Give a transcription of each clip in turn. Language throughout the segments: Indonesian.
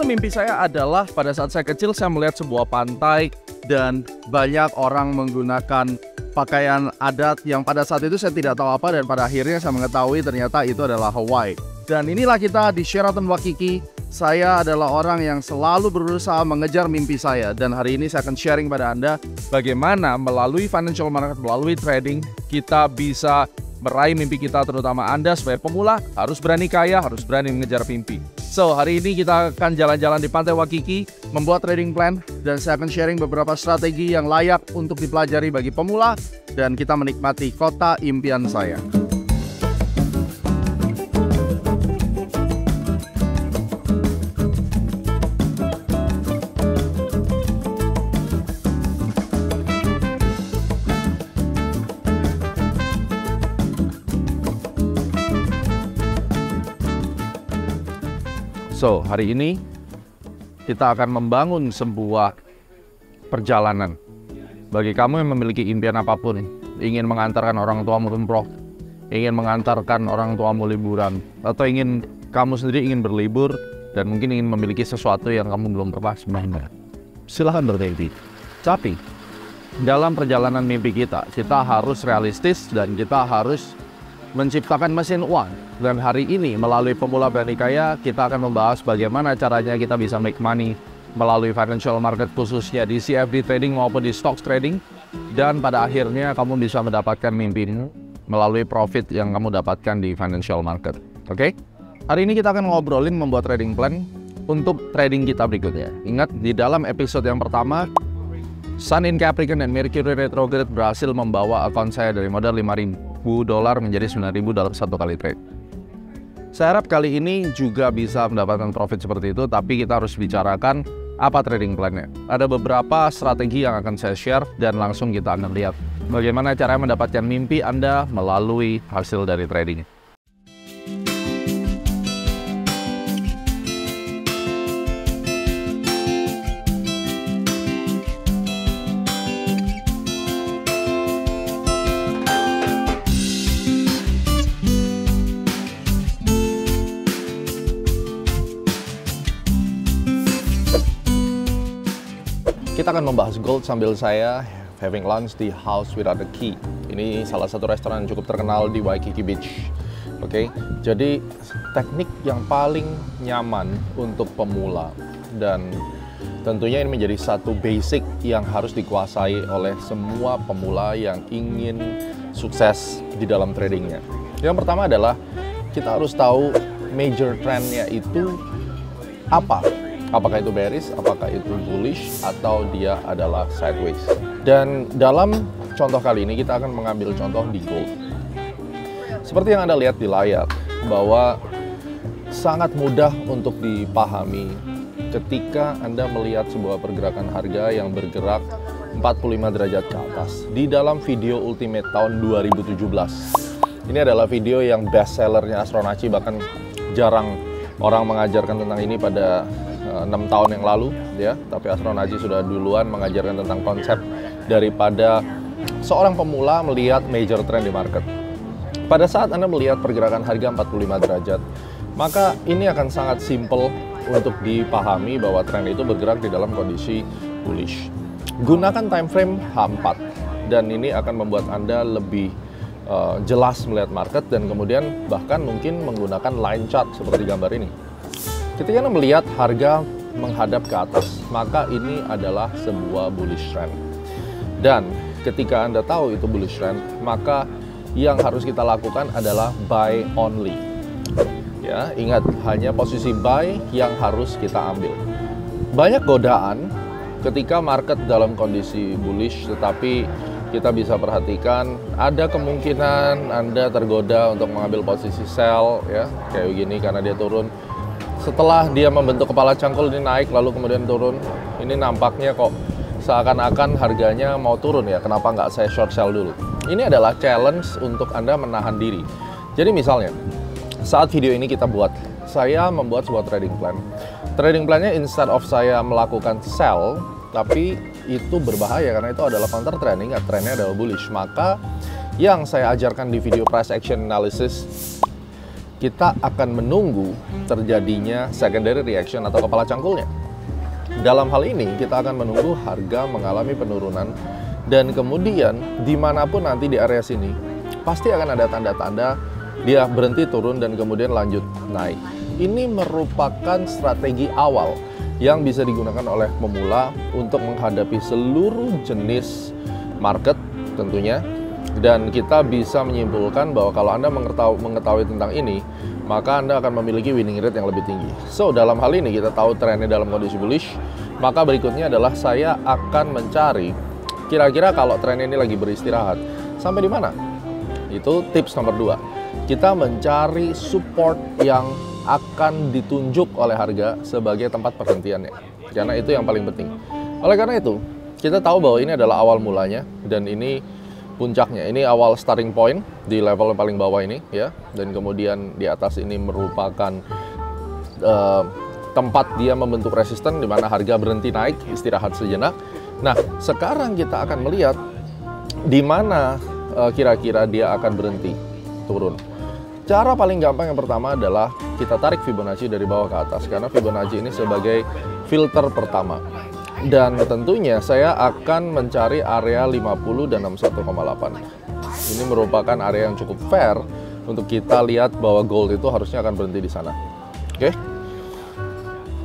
satu mimpi saya adalah pada saat saya kecil saya melihat sebuah pantai dan banyak orang menggunakan pakaian adat yang pada saat itu saya tidak tahu apa, dan pada akhirnya saya mengetahui ternyata itu adalah Hawaii. Dan inilah kita di Sheraton Waikiki. Saya adalah orang yang selalu berusaha mengejar mimpi saya, dan hari ini saya akan sharing pada Anda bagaimana melalui financial market, melalui trading, kita bisa meraih mimpi kita, terutama Anda sebagai pemula harus berani kaya, harus berani mengejar mimpi. So, hari ini kita akan jalan-jalan di Pantai Waikiki, membuat trading plan, dan saya akan sharing beberapa strategi yang layak untuk dipelajari bagi pemula, dan kita menikmati kota impian saya. So, hari ini kita akan membangun sebuah perjalanan. Bagi kamu yang memiliki impian apapun, ingin mengantarkan orang tuamu umroh, ingin mengantarkan orang tuamu liburan, atau kamu sendiri ingin berlibur dan mungkin ingin memiliki sesuatu yang kamu belum pernah sebelumnya, silahkan bermimpi. Tapi dalam perjalanan mimpi kita harus realistis dan kita harus menciptakan mesin uang. Dan hari ini melalui Pemula Berani Kaya, kita akan membahas bagaimana caranya kita bisa make money melalui financial market, khususnya di CFD trading maupun di stocks trading. Dan pada akhirnya kamu bisa mendapatkan mimpimu melalui profit yang kamu dapatkan di financial market. Oke? Hari ini kita akan ngobrolin membuat trading plan untuk trading kita berikutnya. Ingat, di dalam episode yang pertama, Sun in Capricorn dan Mercury retrograde berhasil membawa akun saya dari modal $5.000 menjadi $9.000 dalam satu kali trade. Saya harap kali ini juga bisa mendapatkan profit seperti itu, tapi kita harus bicarakan apa trading plan-nya. Ada beberapa strategi yang akan saya share dan langsung kita akan lihat bagaimana cara mendapatkan mimpi Anda melalui hasil dari trading. Kita akan membahas gold sambil saya having lunch di House Without a Key. Ini salah satu restoran yang cukup terkenal di Waikiki Beach. Oke, jadi teknik yang paling nyaman untuk pemula, dan tentunya ini menjadi satu basic yang harus dikuasai oleh semua pemula yang ingin sukses di dalam tradingnya. Yang pertama adalah kita harus tahu major trendnya itu apa. Apakah itu bearish, apakah itu bullish, atau dia adalah sideways. Dan dalam contoh kali ini kita akan mengambil contoh di gold. Seperti yang Anda lihat di layar, bahwa sangat mudah untuk dipahami ketika Anda melihat sebuah pergerakan harga yang bergerak 45 derajat ke atas. Di dalam video Ultimate tahun 2017. Ini adalah video yang best sellernya Astronaci, bahkan jarang orang mengajarkan tentang ini pada 6 tahun yang lalu, ya. Tapi Astronaci sudah duluan mengajarkan tentang konsep daripada seorang pemula melihat major trend di market. Pada saat Anda melihat pergerakan harga 45 derajat, maka ini akan sangat simple untuk dipahami bahwa tren itu bergerak di dalam kondisi bullish. Gunakan time frame H4, dan ini akan membuat Anda lebih jelas melihat market, dan kemudian bahkan mungkin menggunakan line chart seperti gambar ini. Ketika Anda melihat harga menghadap ke atas, maka ini adalah sebuah bullish trend. Dan ketika Anda tahu itu bullish trend, maka yang harus kita lakukan adalah buy only. Ya, ingat, hanya posisi buy yang harus kita ambil. Banyak godaan ketika market dalam kondisi bullish, tetapi kita bisa perhatikan ada kemungkinan Anda tergoda untuk mengambil posisi sell, ya, kayak begini, karena dia turun. Setelah dia membentuk kepala cangkul, ini naik lalu kemudian turun. Ini nampaknya kok seakan-akan harganya mau turun, ya, kenapa nggak saya short sell dulu? Ini adalah challenge untuk Anda menahan diri. Jadi misalnya, saat video ini kita buat, saya membuat sebuah trading plan. Trading plannya instead of saya melakukan sell, tapi itu berbahaya karena itu adalah counter trend, ingat trennya adalah bullish. Maka yang saya ajarkan di video price action analysis, kita akan menunggu terjadinya secondary reaction atau kepala cangkulnya. Dalam hal ini, kita akan menunggu harga mengalami penurunan, dan kemudian dimanapun nanti di area sini, pasti akan ada tanda-tanda dia berhenti turun dan kemudian lanjut naik. Ini merupakan strategi awal yang bisa digunakan oleh pemula untuk menghadapi seluruh jenis market tentunya. Dan kita bisa menyimpulkan bahwa kalau Anda mengetahui tentang ini, maka Anda akan memiliki winning rate yang lebih tinggi. So, dalam hal ini kita tahu trennya dalam kondisi bullish, maka berikutnya adalah saya akan mencari kira-kira kalau tren ini lagi beristirahat, sampai di mana? Itu tips nomor 2. Kita mencari support yang akan ditunjuk oleh harga sebagai tempat perhentiannya. Karena itu yang paling penting. Oleh karena itu, kita tahu bahwa ini adalah awal mulanya dan ini puncaknya. Ini awal starting point di level paling bawah ini ya. Dan kemudian di atas ini merupakan tempat dia membentuk resisten di mana harga berhenti naik, istirahat sejenak. Nah, sekarang kita akan melihat di mana kira-kira dia akan berhenti turun. Cara paling gampang yang pertama adalah kita tarik Fibonacci dari bawah ke atas, karena Fibonacci ini sebagai filter pertama. Dan tentunya saya akan mencari area 50 dan 61,8. Ini merupakan area yang cukup fair untuk kita lihat bahwa gold itu harusnya akan berhenti di sana. Oke?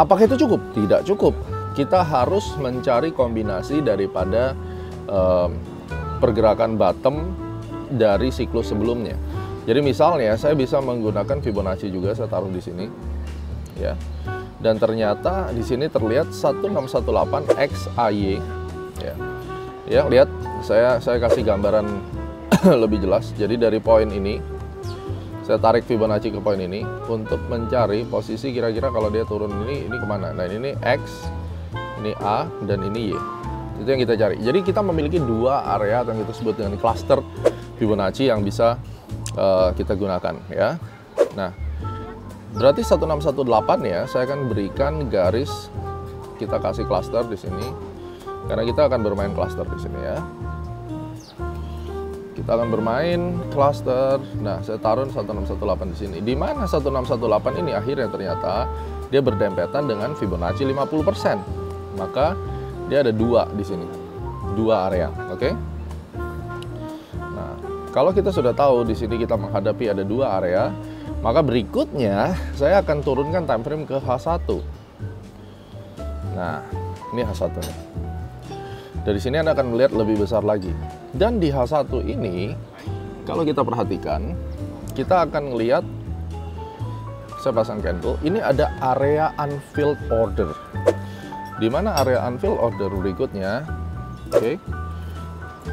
Apakah itu cukup? Tidak cukup. Kita harus mencari kombinasi daripada pergerakan bottom dari siklus sebelumnya. Jadi misalnya saya bisa menggunakan Fibonacci juga, saya taruh di sini, ya. Dan ternyata di sini terlihat 1618 XAY, ya. Ya, lihat, saya kasih gambaran lebih jelas. Jadi dari poin ini, saya tarik Fibonacci ke poin ini untuk mencari posisi kira-kira kalau dia turun ini kemana. Nah ini X, ini A, dan ini Y. Itu yang kita cari. Jadi kita memiliki dua area yang kita sebut dengan cluster Fibonacci yang bisa kita gunakan ya. Nah, berarti 1618 ya, saya akan berikan garis, kita kasih cluster di sini karena kita akan bermain cluster di sini ya. Kita akan bermain cluster. Nah, saya taruh 1618 di sini. Di mana 1618 ini akhirnya ternyata dia berdempetan dengan Fibonacci 50%. Maka dia ada dua di sini. Dua area, oke? Kalau kita sudah tahu di sini kita menghadapi ada dua area, maka berikutnya saya akan turunkan time frame ke H1. Nah, ini H1 nih. Dari sini Anda akan melihat lebih besar lagi. Dan di H1 ini, kalau kita perhatikan, kita akan melihat, saya pasang candle, ini ada area unfilled order. Di mana area unfilled order berikutnya, oke?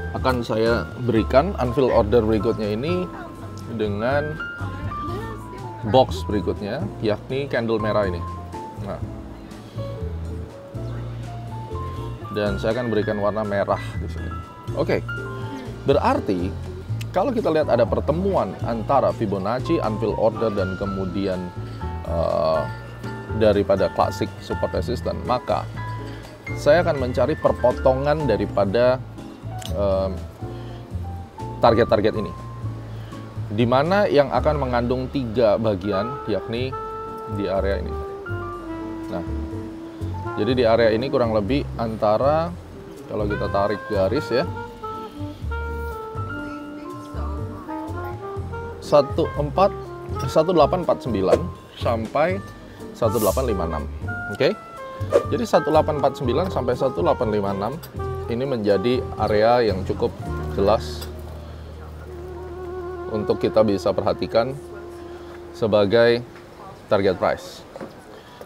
Akan saya berikan unfilled order berikutnya ini dengan box berikutnya, yakni candle merah ini. Nah, dan saya akan berikan warna merah di sini. Oke, berarti kalau kita lihat ada pertemuan antara Fibonacci, unfilled order, dan kemudian daripada klasik support resistance, maka saya akan mencari perpotongan daripada target-target ini, di mana yang akan mengandung 3 bagian, yakni di area ini. Nah, jadi di area ini kurang lebih antara, kalau kita tarik garis ya, 1849 sampai 1856. Oke? Jadi 1849 sampai 1856 ini menjadi area yang cukup jelas untuk kita bisa perhatikan sebagai target price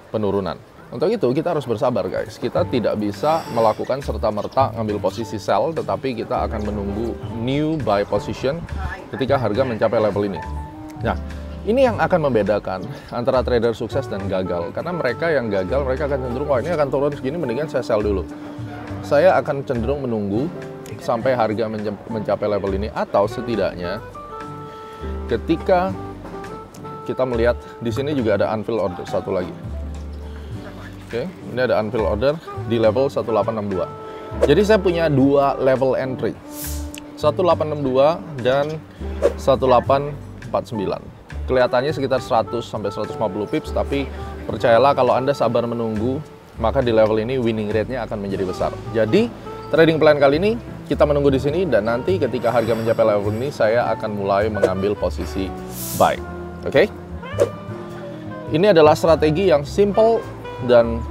penurunan. Untuk itu kita harus bersabar guys. Kita tidak bisa melakukan serta-merta ngambil posisi sell, tetapi kita akan menunggu new buy position ketika harga mencapai level ini. Nah, ini yang akan membedakan antara trader sukses dan gagal. Karena mereka yang gagal, mereka akan cenderung, wah ini akan turun segini, mendingan saya sell dulu. Saya akan cenderung menunggu sampai harga mencapai level ini, atau setidaknya ketika kita melihat di sini juga ada unfilled order satu lagi. Oke, ini ada unfilled order di level 1862. Jadi saya punya dua level entry, 1862 dan 1849. kelihatannya sekitar 100 sampai 150 pips, tapi percayalah kalau Anda sabar menunggu, maka di level ini winning rate-nya akan menjadi besar. Jadi, trading plan kali ini kita menunggu di sini, dan nanti ketika harga mencapai level ini, saya akan mulai mengambil posisi buy. Oke? Ini adalah strategi yang simple dan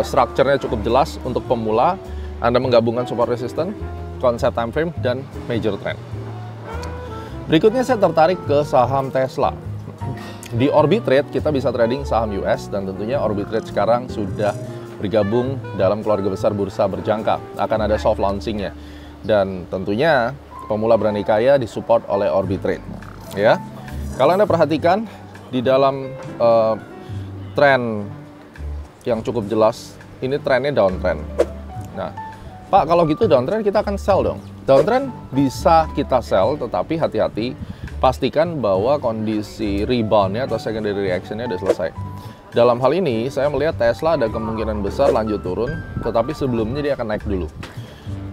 strukturnya cukup jelas untuk pemula. Anda menggabungkan support resistance, konsep time frame, dan major trend. Berikutnya saya tertarik ke saham Tesla. Di Orbitrade kita bisa trading saham US, dan tentunya Orbitrade sekarang sudah bergabung dalam keluarga besar bursa berjangka. Akan ada soft launchingnya, dan tentunya pemula berani kaya disupport oleh Orbitrade. Ya, kalau Anda perhatikan di dalam tren yang cukup jelas, ini trennya downtrend. Nah, Pak, kalau gitu downtrend kita akan sell dong. Downtrend bisa kita sell, tetapi hati-hati, pastikan bahwa kondisi reboundnya atau secondary reactionnya sudah selesai. Dalam hal ini, saya melihat Tesla ada kemungkinan besar lanjut turun, tetapi sebelumnya dia akan naik dulu.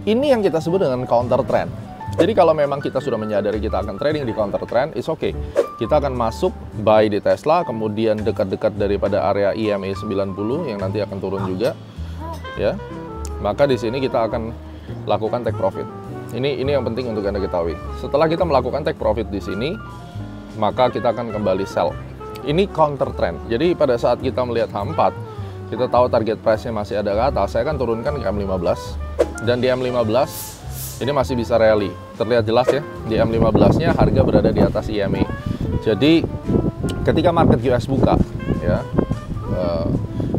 Ini yang kita sebut dengan counter trend. Jadi kalau memang kita sudah menyadari kita akan trading di counter trend, it's okay. Kita akan masuk buy di Tesla, kemudian dekat-dekat daripada area EMA 90 yang nanti akan turun juga, ya. Maka di sini kita akan lakukan take profit. Ini yang penting untuk Anda ketahui. Setelah kita melakukan take profit di sini, maka kita akan kembali sell. Ini counter trend. Jadi pada saat kita melihat H4, kita tahu target price-nya masih ada ke atas, saya akan turunkan ke M15. Dan di M15 ini masih bisa rally. Terlihat jelas ya, di M15-nya harga berada di atas EMA. Jadi ketika market US buka, ya,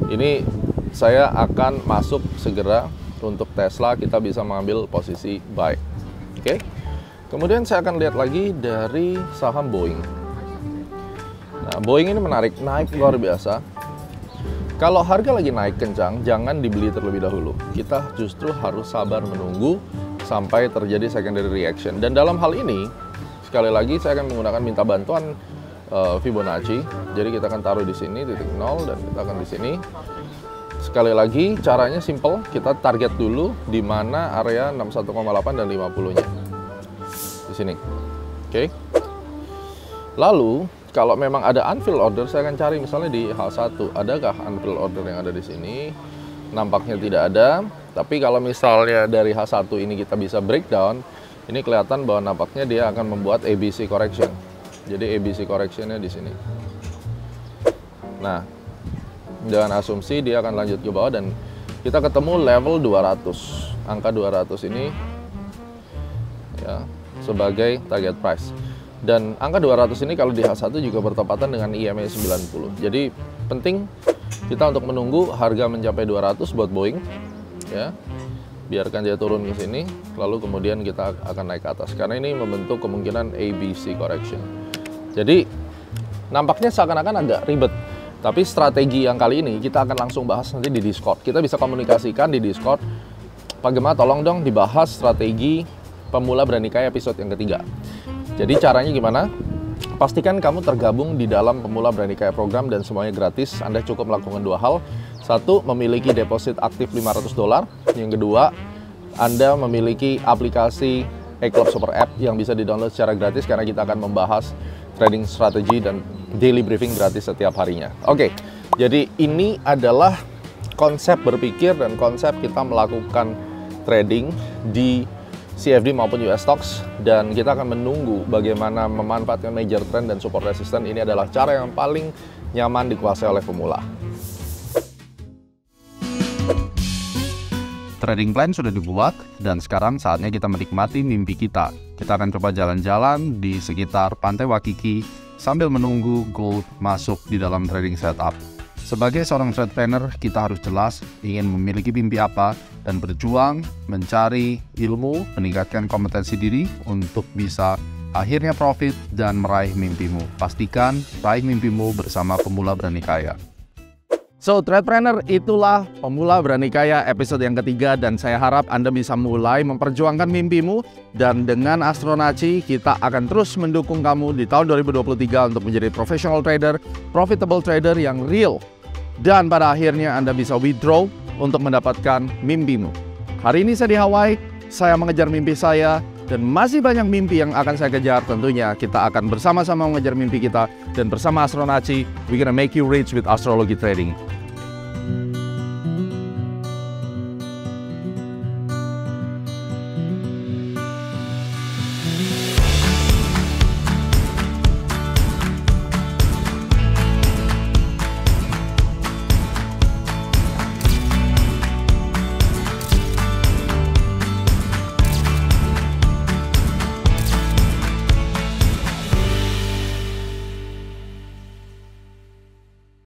ini saya akan masuk segera untuk Tesla, kita bisa mengambil posisi buy. Oke. Kemudian saya akan lihat lagi dari saham Boeing. Nah, Boeing ini menarik, naik luar biasa. Kalau harga lagi naik kencang, jangan dibeli terlebih dahulu. Kita justru harus sabar menunggu sampai terjadi secondary reaction. Dan dalam hal ini, sekali lagi saya akan menggunakan minta bantuan Fibonacci. Jadi kita akan taruh di sini titik 0 dan kita akan di sini. Sekali lagi caranya simple, kita target dulu di mana area 61,8 dan 50-nya. Di sini. Oke. Lalu kalau memang ada unfilled order, saya akan cari misalnya di H1, adakah unfilled order yang ada di sini? Nampaknya tidak ada. Tapi kalau misalnya dari H1 ini kita bisa breakdown, ini kelihatan bahwa nampaknya dia akan membuat ABC correction. Jadi ABC correctionnya di sini. Nah, dengan asumsi dia akan lanjut ke bawah dan kita ketemu level 200. Angka 200 ini ya sebagai target price. Dan angka 200 ini kalau di H1 juga bertepatan dengan EMA 90. Jadi penting kita untuk menunggu harga mencapai 200 buat Boeing. Ya, biarkan dia turun ke sini, lalu kemudian kita akan naik ke atas. Karena ini membentuk kemungkinan ABC correction. Jadi nampaknya seakan-akan agak ribet. Tapi strategi yang kali ini kita akan langsung bahas nanti di Discord. Kita bisa komunikasikan di Discord. Pak Gema, tolong dong dibahas strategi pemula berani kaya episode yang ketiga. Jadi caranya gimana? Pastikan kamu tergabung di dalam pemula berani kaya program dan semuanya gratis. Anda cukup melakukan dua hal. Satu, memiliki deposit aktif $500. Yang kedua, Anda memiliki aplikasi eClub Super App yang bisa di-download secara gratis karena kita akan membahas trading strategi dan daily briefing gratis setiap harinya. Oke, jadi ini adalah konsep berpikir dan konsep kita melakukan trading di CFD maupun US Stocks, dan kita akan menunggu bagaimana memanfaatkan major trend dan support resistance. Ini adalah cara yang paling nyaman dikuasai oleh pemula. Trading plan sudah dibuat dan sekarang saatnya kita menikmati mimpi kita. Kita akan coba jalan-jalan di sekitar Pantai Waikiki sambil menunggu gold masuk di dalam trading setup. Sebagai seorang trade planner, kita harus jelas ingin memiliki mimpi apa dan berjuang mencari ilmu, meningkatkan kompetensi diri untuk bisa akhirnya profit dan meraih mimpimu. Pastikan raih mimpimu bersama Pemula Berani Kaya. So, Trade Planner, itulah Pemula Berani Kaya episode yang ketiga, dan saya harap Anda bisa mulai memperjuangkan mimpimu, dan dengan Astronaci kita akan terus mendukung kamu di tahun 2023 untuk menjadi professional trader, profitable trader yang real, dan pada akhirnya Anda bisa withdraw untuk mendapatkan mimpimu. Hari ini saya di Hawaii, saya mengejar mimpi saya, dan masih banyak mimpi yang akan saya kejar. Tentunya kita akan bersama-sama mengejar mimpi kita, dan bersama Astronaci, we gonna make you rich with astrology trading.